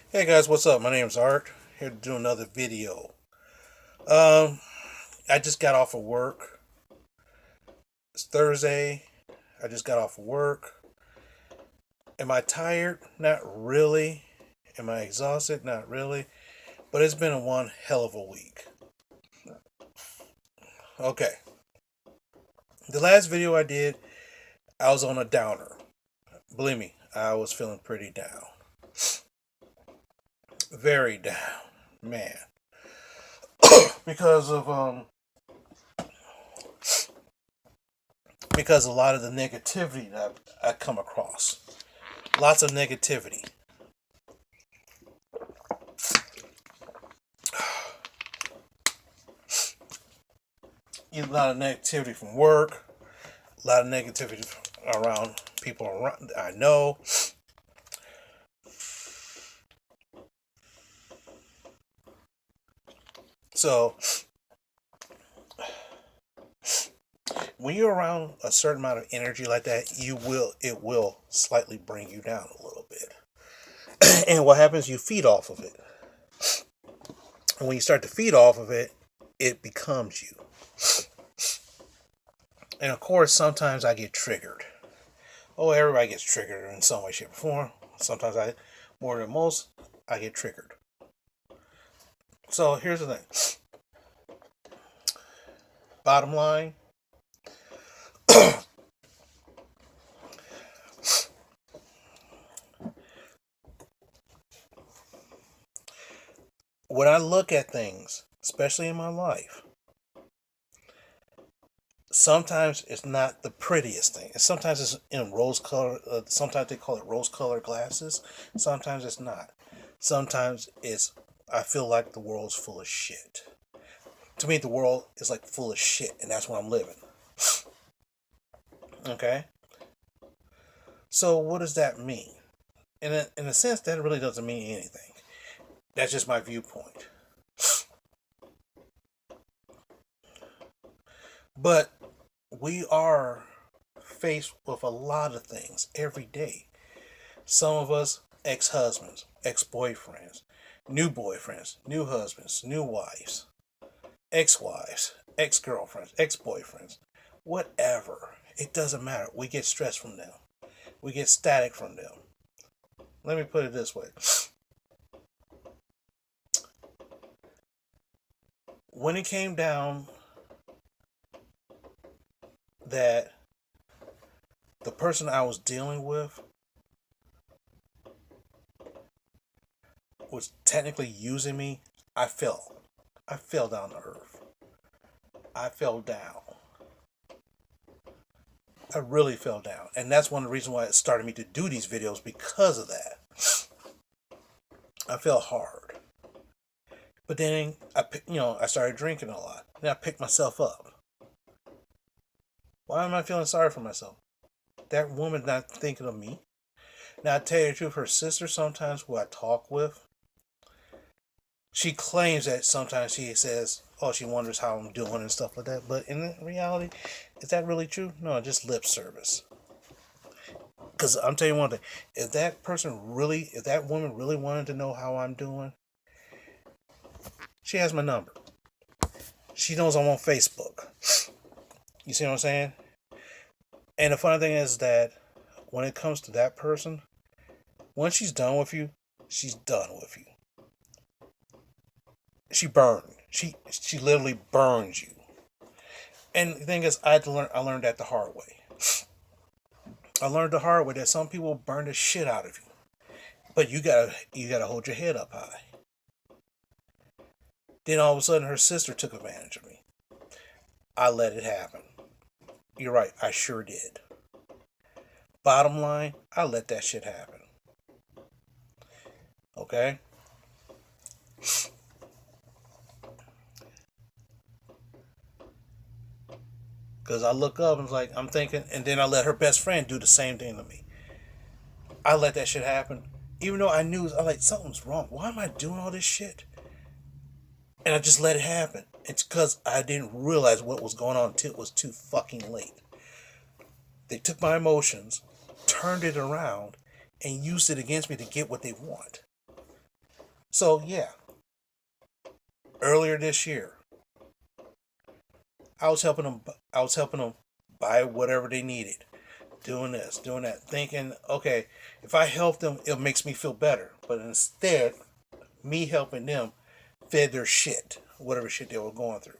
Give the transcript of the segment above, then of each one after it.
Hey guys, what's up? My name's Art. Here to do another video. Um, I just got off of work. It's Thursday. I just got off of work. Am I tired? Not really. Am I exhausted? Not really. But it's been one hell of a week. Okay. The last video I did, I was on a downer. Believe me, I was feeling pretty down. Very down. Man. Because of because a lot of the negativity that I come across. Lots of negativity. A lot of negativity from work, a lot of negativity around people around I know. So when you're around a certain amount of energy like that, it will slightly bring you down a little bit. And what happens? You feed off of it. And when you start to feed off of it, it becomes you. And of course, sometimes I get triggered. Oh, everybody gets triggered in some way, shape, or form. Sometimes more than most, I get triggered. So here's the thing. Bottom line, when I look at things, especially in my life, sometimes it's not the prettiest thing. Sometimes it's in rose color. Sometimes they call it rose colored glasses. Sometimes it's not. Sometimes it's. I feel like the world's full of shit. To me, the world is like full of shit, and that's what I'm living. Okay. So what does that mean? In a sense, that really doesn't mean anything. That's just my viewpoint. But we are faced with a lot of things every day. Some of us ex-husbands, ex-boyfriends, new boyfriends, new husbands, new wives, ex-wives, ex-girlfriends, ex-boyfriends, whatever. It doesn't matter. We get stress from them. We get static from them. Let me put it this way. When it came down that the person I was dealing with was technically using me, I fell. I fell down to earth. I fell down. I really fell down. And that's one of the reasons why it started me to do these videos because of that. I fell hard. But then I started drinking a lot. Then I picked myself up. Why am I feeling sorry for myself? That woman not thinking of me. Now I tell you the truth, her sister sometimes who I talk with, she claims that sometimes she says, oh, she wonders how I'm doing and stuff like that. But in reality, is that really true? No, just lip service. Because I'm telling you one thing, if that woman really wanted to know how I'm doing, she has my number. She knows I'm on Facebook. You see what I'm saying? And the funny thing is that when it comes to that person, once she's done with you, she's done with you. She burned. She literally burns you. And the thing is, I learned that the hard way. I learned the hard way that some people burn the shit out of you, but you gotta hold your head up high. Then all of a sudden, her sister took advantage of me. I let it happen. You're right, I sure did. Bottom line, I let that shit happen. Okay? Because I look up and it's like, I'm thinking, and then I let her best friend do the same thing to me. I let that shit happen. Even though I knew, I like, something's wrong. Why am I doing all this shit? And I just let it happen. It's because I didn't realize what was going on until it was too fucking late. They took my emotions, turned it around, and used it against me to get what they want. So yeah, earlier this year, I was helping them. I was helping them buy whatever they needed, doing this, doing that, thinking, okay, if I help them, it makes me feel better. But instead, me helping them fed their shit, whatever shit they were going through.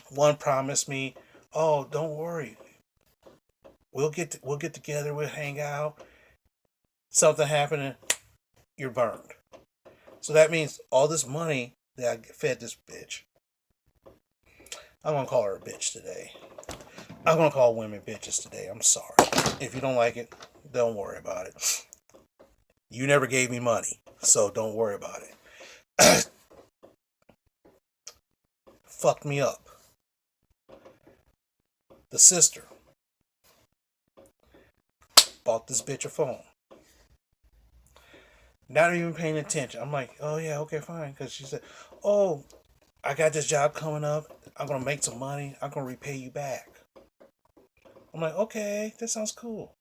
One promised me, "Oh, don't worry, we'll get together, we'll hang out." Something happening, you're burned. So that means all this money that I fed this bitch. I'm gonna call her a bitch today. I'm gonna call women bitches today. I'm sorry. If you don't like it, don't worry about it. You never gave me money, so don't worry about it. Fucked me up. The sister bought this bitch a phone. Not even paying attention. I'm like, oh yeah, okay, fine. Because she said, oh, I got this job coming up. I'm gonna make some money. I'm gonna repay you back. I'm like, okay, that sounds cool.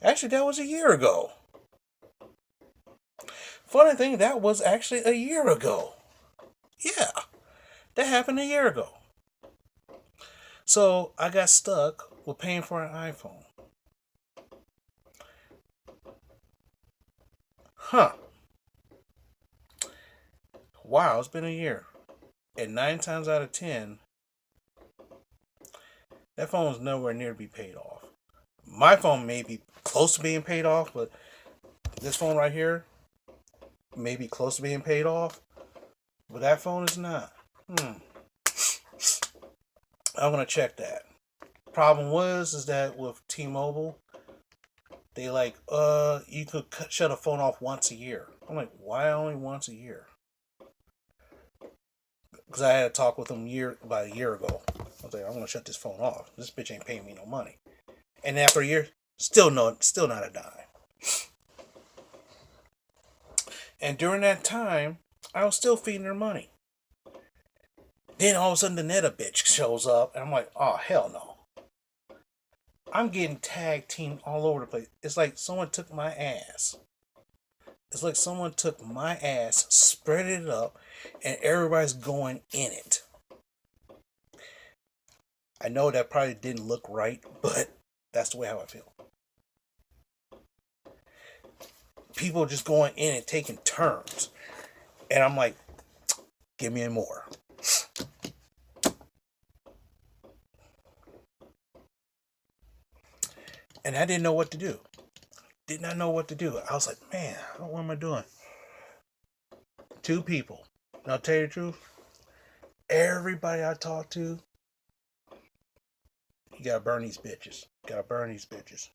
Actually, that was a year ago. Funny thing, that was actually a year ago. Yeah, that happened a year ago. So I got stuck with paying for an iPhone. Huh. Wow, it's been a year. And 9 times out of 10, that phone is nowhere near to be paid off. My phone may be close to being paid off, but this phone right here may be close to being paid off, but that phone is not. I'm gonna check that. Problem was is that with T-Mobile, they like, you could shut a phone off once a year. I'm like, why only once a year? Because I had a talk with them about a year ago. I was like, I'm gonna shut this phone off. This bitch ain't paying me no money. And after a year, still not a dime. And during that time, I was still feeding her money. Then all of a sudden, the Netta bitch shows up, and I'm like, oh hell no. I'm getting tag teamed all over the place. It's like someone took my ass. It's like someone took my ass, spread it up, and everybody's going in it. I know that probably didn't look right, but that's the way how I feel. People just going in and taking turns. And I'm like, give me more. And I didn't know what to do. Did not know what to do. I was like, man, what am I doing? Two people. And I'll tell you the truth. Everybody I talk to, you gotta burn these bitches. Gotta burn these bitches.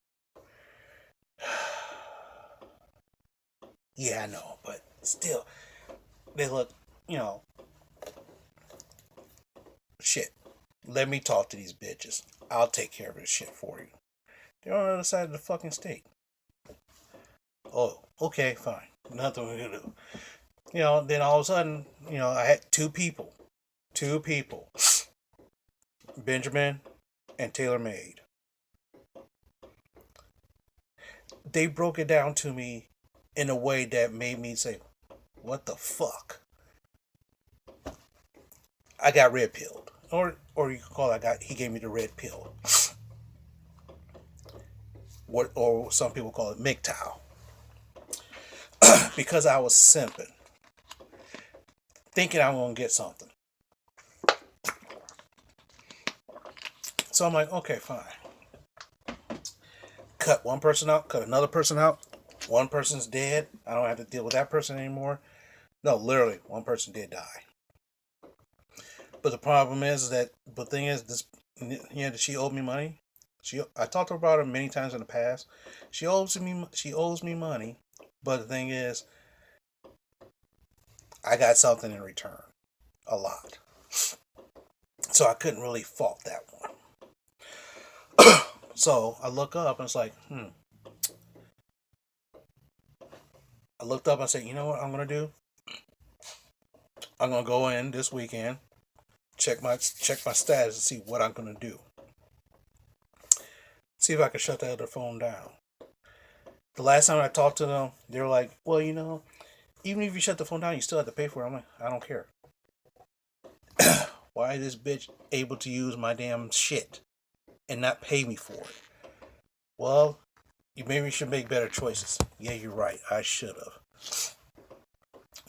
Yeah, I know, but still, they look, you know, shit. Let me talk to these bitches. I'll take care of this shit for you. They're on the other side of the fucking state. Oh, okay, fine. Nothing we can do. Then all of a sudden, I had two people. Two people. Benjamin and Taylor Made. They broke it down to me in a way that made me say, what the fuck? I got red pilled. Or you could call it he gave me the red pill. Or some people call it MGTOW. Because I was simping. Thinking I'm gonna get something. So I'm like, okay, fine. Cut one person out, cut another person out. One person's dead. I don't have to deal with that person anymore. No, literally, one person did die. But the problem is that the thing is this. She owed me money. I talked to her about it many times in the past. She owes me money. But the thing is, I got something in return, a lot. So I couldn't really fault that one. So I look up and it's like, I looked up and I said, you know what I'm gonna do? I'm gonna go in this weekend, check my status and see what I'm gonna do. See if I can shut the other phone down. The last time I talked to them, they were like, "Well, even if you shut the phone down, you still have to pay for it." I'm like, "I don't care. Why is this bitch able to use my damn shit and not pay me for it?" Well, you maybe should make better choices. Yeah, you're right. I should have.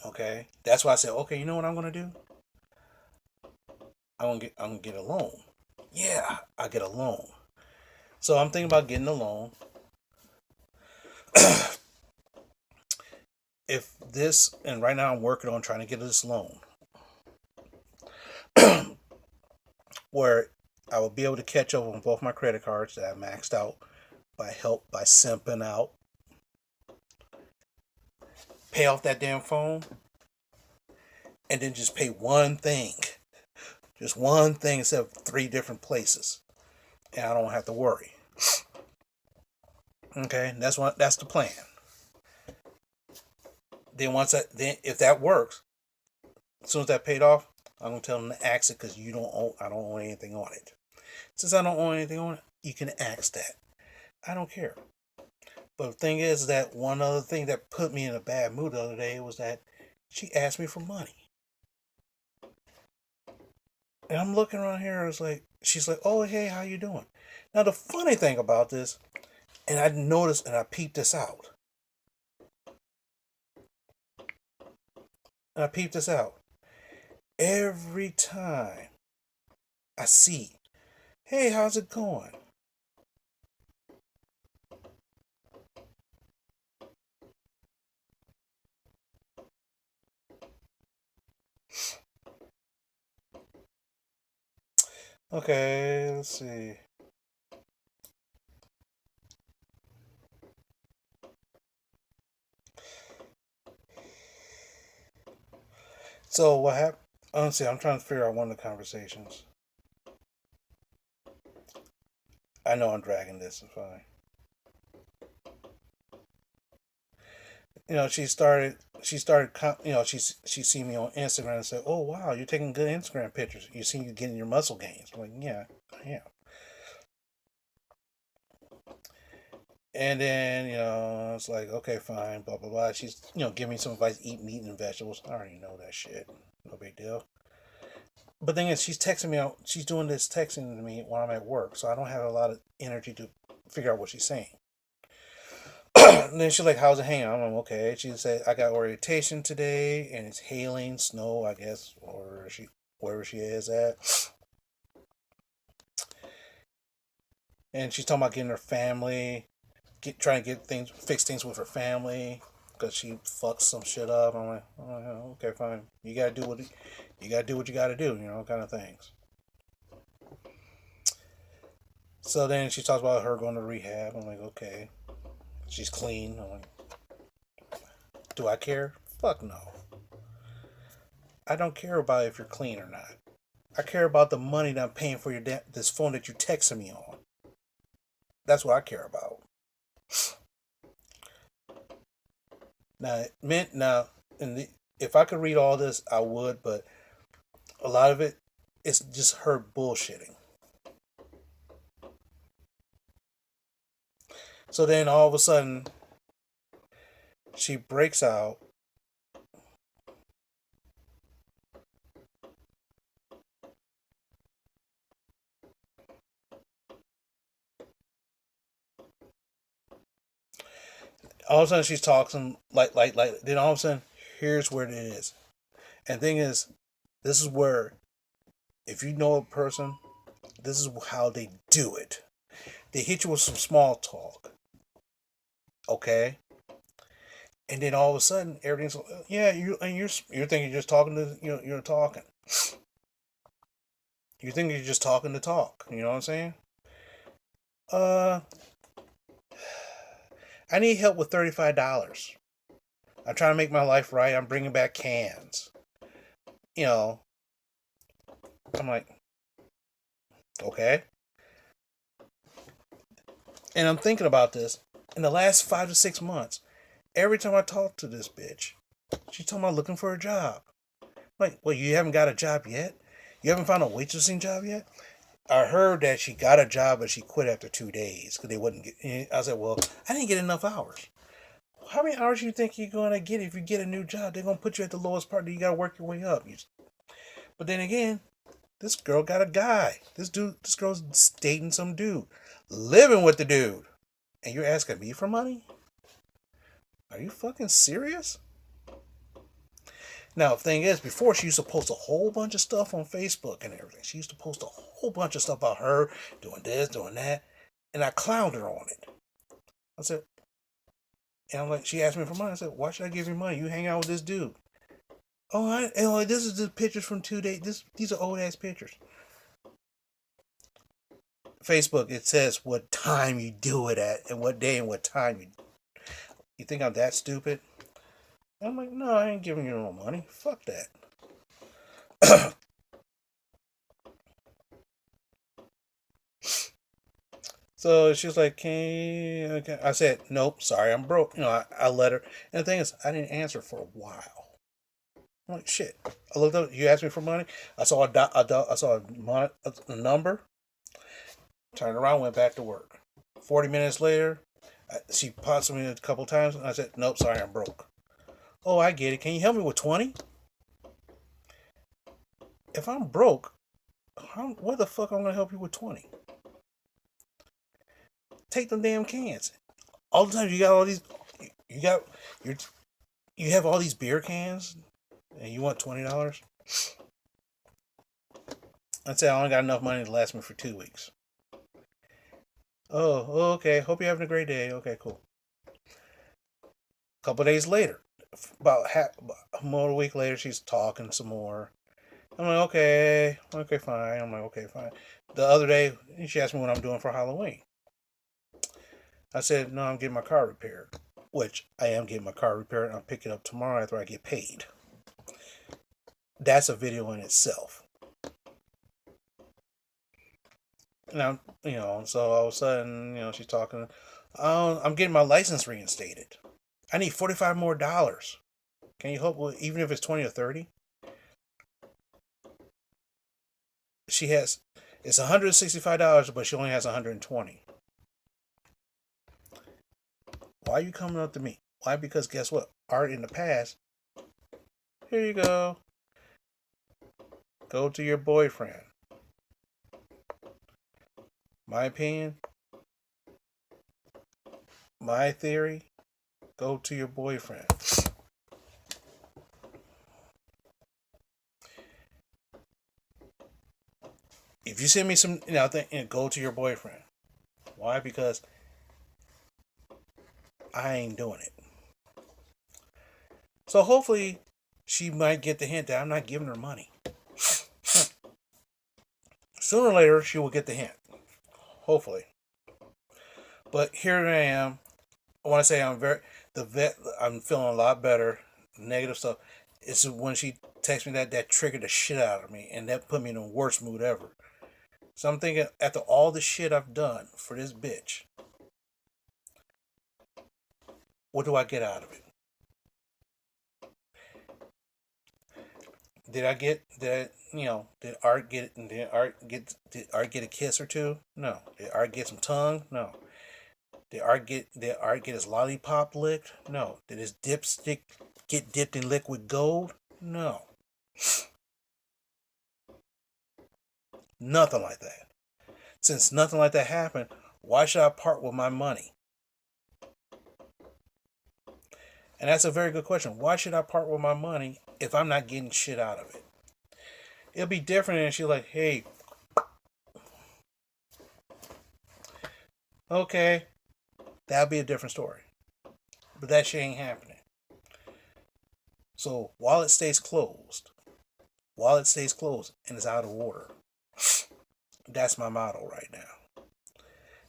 Okay, that's why I said, okay, you know what I'm gonna do? I'm gonna get a loan. Yeah, I get a loan. So I'm thinking about getting a loan. If this, and right now I'm working on trying to get this loan where I will be able to catch up on both my credit cards that I maxed out by simping out, pay off that damn phone, and then just pay one thing. Just one thing instead of three different places. And I don't have to worry. Okay, that's the plan. Then if that works, as soon as that paid off, I'm gonna tell them to ask it because I don't own anything on it. Since I don't own anything on it, you can ask that. I don't care. But the thing is that one other thing that put me in a bad mood the other day was that she asked me for money. And I'm looking around here, it's like she's like, "Oh, hey, how you doing?" Now the funny thing about this, and I noticed and I peeped this out. And I peeped this out. Every time I see, "Hey, how's it going?" Okay, let's see. So what happened? Honestly, I'm trying to figure out one of the conversations. I know I'm dragging this. It's fine. She seen me on Instagram and said, "Oh wow, you're taking good Instagram pictures. You seem you're getting your muscle gains." I'm like, "Yeah, I am." And then it's like, okay, fine, blah blah blah. She's giving me some advice: eat meat and vegetables. I already know that shit. No big deal. But the thing is, she's texting me out. She's doing this texting to me while I'm at work, so I don't have a lot of energy to figure out what she's saying. And then she's like, "How's it hanging?" I'm like, "Okay." She said, "I got orientation today, and it's hailing, snow, I guess, or wherever she is at." And she's talking about getting her family, trying to fix things with her family because she fucks some shit up. I'm like, "Oh, yeah, okay, fine. You gotta do what you gotta do, kind of things." So then she talks about her going to rehab. I'm like, okay, she's clean. I'm like, do I care? Fuck no. I don't care about if you're clean or not. I care about the money that I'm paying for this phone that you're texting me on. That's what I care about. Now, if I could read all this, I would, but a lot of it is just her bullshitting. So then all of a sudden, she breaks out. All of a sudden, she's talking like. Then all of a sudden, here's where it is. And the thing is, this is where, if you know a person, this is how they do it. They hit you with some small talk, okay? And then all of a sudden, everything's yeah. You're thinking you're just talking to you're talking. You think you're just talking to talk. You know what I'm saying? Uh, I need help with $35. I'm trying to make my life right. I'm bringing back cans. You know, I'm like, okay. And I'm thinking about this. In the last 5 to 6 months, every time I talk to this bitch, she's talking about looking for a job. I'm like, well, you haven't got a job yet? You haven't found a waitressing job yet? I heard that she got a job, but she quit after 2 days because they wouldn't get. I said, well, I didn't get enough hours. How many hours do you think you're gonna get if you get a new job? They're gonna put you at the lowest part. You gotta work your way up. But then again, this girl got a guy. This girl's dating some dude, living with the dude, and you're asking me for money? Are you fucking serious? Now, the thing is, before she used to post a whole bunch of stuff on Facebook and everything. She used to post a whole bunch of stuff about her doing this, doing that, and I clowned her on it. I said, and I'm like, she asked me for money. I said, why should I give you money? You hang out with this dude. This is the pictures from 2 days. These are old ass pictures. Facebook, it says what time you do it at and what day and what time you think I'm that stupid? I'm like, no, I ain't giving you no money. Fuck that. So she's like, okay. I said, nope, sorry, I'm broke. I let her. And the thing is, I didn't answer for a while. I'm like, shit. I looked up. You asked me for money. I saw a number. Turned around, went back to work. 40 minutes later, she popped me a couple times, and I said, nope, sorry, I'm broke. Oh, I get it. Can you help me with 20? If I'm broke, what the fuck I'm gonna help you with 20? Take them damn cans. All the time you got all these, you have all these beer cans, and you want $20. I said I only got enough money to last me for 2 weeks. Oh, okay. Hope you're having a great day. Okay, cool. A couple of days later, about more a week later, she's talking some more. I'm like, okay, fine. I'm like, okay, fine. The other day, she asked me what I'm doing for Halloween. I said, no, I'm getting my car repaired. Which I am getting my car repaired. I'll pick it up tomorrow after I get paid. That's a video in itself. Now, so all of a sudden, she's talking. I'm getting my license reinstated. I need $45 more. Can you help with, even if it's 20 or 30? It's $165, but she only has 120. Why are you coming up to me? Why? Because guess what? Art in the past. Here you go. Go to your boyfriend. My opinion. My theory. Go to your boyfriend. If you send me some, go to your boyfriend. Why? Because I ain't doing it. So hopefully she might get the hint that I'm not giving her money. Sooner or later she will get the hint. Hopefully. But here I am. I want to say I'm feeling a lot better. Negative stuff. It's when she texted me that triggered the shit out of me, and that put me in the worst mood ever. So I'm thinking, after all the shit I've done for this bitch, what do I get out of it? Did Art get a kiss or two? No. Did Art get some tongue? No. Did Art get his lollipop licked? No. Did his dipstick get dipped in liquid gold? No. Nothing like that. Since nothing like that happened, why should I part with my money? And that's a very good question. Why should I part with my money if I'm not getting shit out of it? It'll be different if she's like, hey, okay, that'll be a different story. But that shit ain't happening. So while it stays closed, and it's out of order, that's my motto right now.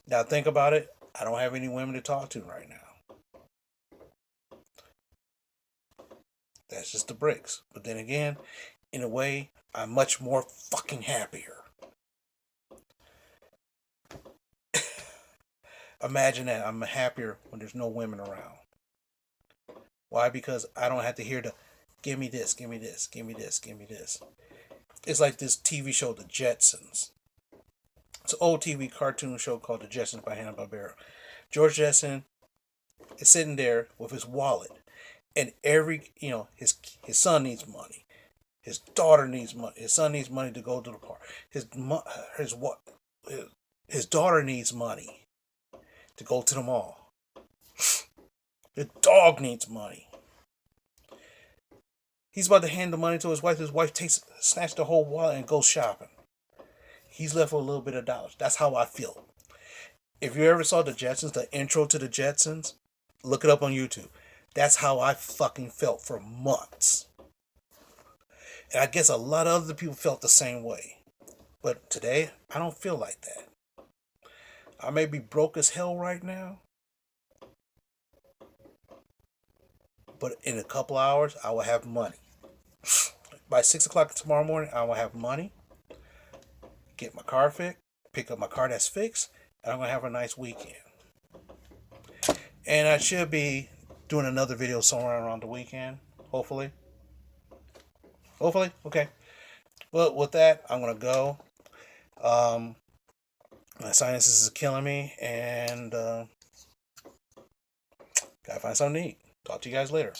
Now think about it. I don't have any women to talk to right now. That's just the bricks. But then again, in a way, I'm much more fucking happier. Imagine that. I'm happier when there's no women around. Why? Because I don't have to hear the give me this, give me this, give me this, give me this. It's like this TV show, The Jetsons. It's an old TV cartoon show called The Jetsons by Hanna-Barbera. George Jetson is sitting there with his wallet, and his son needs money, his daughter needs money, his son needs money to go to the park, his daughter needs money to go to the mall, the dog needs money. He's about to hand the money to his wife. His wife snatches the whole wallet and goes shopping. He's left with a little bit of dollars. That's how I feel. If you ever saw The Jetsons, the intro to The Jetsons, look it up on YouTube. That's how I fucking felt for months. And I guess a lot of other people felt the same way. But today, I don't feel like that. I may be broke as hell right now, but in a couple hours, I will have money. By 6 o'clock tomorrow morning, I will have money, get my car fixed, pick up my car that's fixed, and I'm going to have a nice weekend. And I should be doing another video somewhere around the weekend, hopefully. Hopefully? Okay. Well, with that, I'm going to go. My sinuses is killing me, and gotta find something to eat. Talk to you guys later.